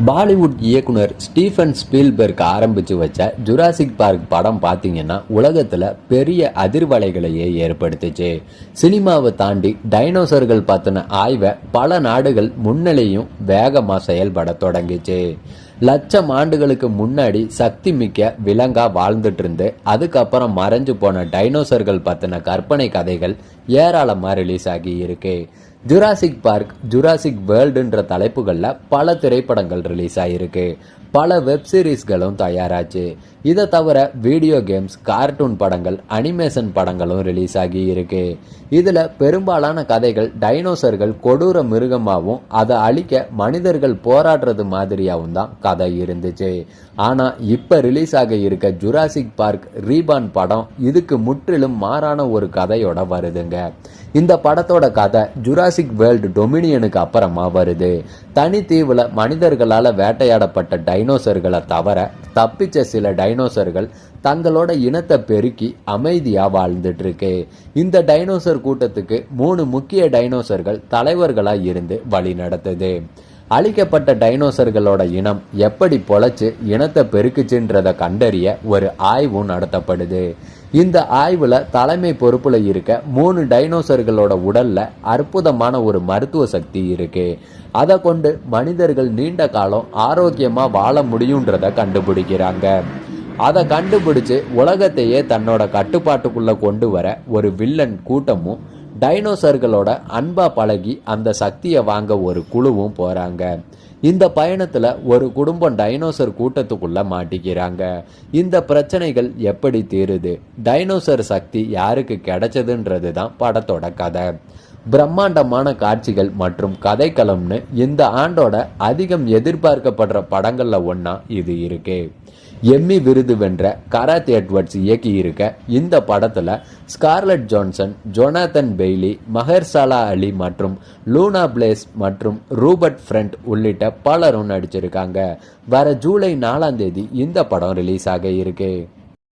பாலிவுட் இயக்குனர் Stephen Spielberg ஆரம்பிச்சு வச்ச ஜுராசிக் பார்க் படம் பார்த்தீங்கன்னா உலகத்துல பெரிய அதிர்வலைகளையே ஏற்படுத்துச்சு. சினிமாவை தாண்டி டைனோசர்கள் பத்தின ஆய்வை பல நாடுகள் முன்னிலையும் வேகமா செயல்பட தொடங்கிச்சு. லட்சம் ஆண்டுகளுக்கு முன்னாடி சக்தி மிக்க விலங்கா வாழ்ந்துட்டு இருந்து அதுக்கப்புறம் மறைஞ்சு போன டைனோசர்கள் பத்தின கற்பனை கதைகள் ஏராளமா ரிலீஸ் ஆகி இருக்கு. ஜுராசிக் பார்க், ஜுராசிக் வேர்ல்டுன்ற தலைப்புகளில் பல திரைப்படங்கள் ரிலீஸ் ஆகிருக்கு. பல வெப் சீரிஸ்களும் தயாராச்சு. இதை தவிர வீடியோ கேம்ஸ், கார்ட்டூன் படங்கள், அனிமேஷன் படங்களும் ரிலீஸ் ஆகி இருக்கு. இதில் பெரும்பாலான கதைகள் டைனோசர்கள் கொடூர மிருகமாகவும் அதை அழிக்க மனிதர்கள் போராடுறது மாதிரியாகவும் தான் கதை இருந்துச்சு. ஆனால் இப்போ ரிலீஸ் ஆக இருக்க ஜுராசிக் பார்க் ரீபான் படம் இதுக்கு முற்றிலும் மாறான ஒரு கதையோட வருதுங்க. இந்த படத்தோட கதை ஜுராசிக் வேர்ல்டு டொமினியனுக்கு அப்புறமா வருது. தனி தீவுல மனிதர்களால் வேட்டையாடப்பட்ட டைனோசர்களை தவிர தப்பிச்ச சில டைனோசர்கள் தங்களோட இனத்தை பெருக்கி அமைதியா வாழ்ந்துட்டு இருக்கு. இந்த டைனோசர் கூட்டத்துக்கு 3 முக்கிய டைனோசர்கள் தலைவர்களா இருந்து வழி நடத்துது. அழிக்கப்பட்ட டைனோசர்களோட இனம் எப்படி பொழைச்சு இனத்தை பெருக்குச்சுன்றதை கண்டறிய ஒரு ஆய்வும் நடத்தப்படுது. இந்த ஆய்வுல தலைமை பொறுப்புல இருக்க 3 டைனோசர்களோட உடல்ல அற்புதமான ஒரு மருத்துவ சக்தி இருக்கு. அதை கொண்டு மனிதர்கள் நீண்ட காலம் ஆரோக்கியமா வாழ முடியுன்றத கண்டுபிடிக்கிறாங்க. அதை கண்டுபிடிச்சு உலகத்தையே தன்னோட கட்டுப்பாட்டுக்குள்ள கொண்டு வர ஒரு வில்லன் கூட்டமும் டைனோசர்களோட அன்பா பழகி அந்த சக்தியை வாங்க ஒரு குழுவும் போறாங்க. இந்த பயணத்துல ஒரு குடும்பம் டைனோசர் கூட்டத்துக்குள்ள மாட்டிக்கிறாங்க. இந்த பிரச்சனைகள் எப்படி தீருது, டைனோசர் சக்தி யாருக்கு கிடைச்சதுன்றது தான் படத்தோட கதை. பிரம்மாண்டமான காட்சிகள் மற்றும் கதைக்களம்னு இந்த ஆண்டோட அதிகம் எதிர்பார்க்கப்படுற படங்கள்ல ஒன்னா இது இருக்கு. எம்மி விருது வென்ற கராத் எட்வர்ட்ஸ் இயக்கி இருக்க இந்த படத்துல ஸ்கார்லட் ஜான்சன், ஜொனாதன் பெய்லி, மஹர்சாலா அலி மற்றும் லூனா பிளேஸ் மற்றும் ரூபர்ட் ஃப்ரெண்ட் உள்ளிட்ட பலரும் நடிச்சிருக்காங்க. வர ஜூலை 4 இந்த படம் ரிலீஸ் ஆக இருக்கு.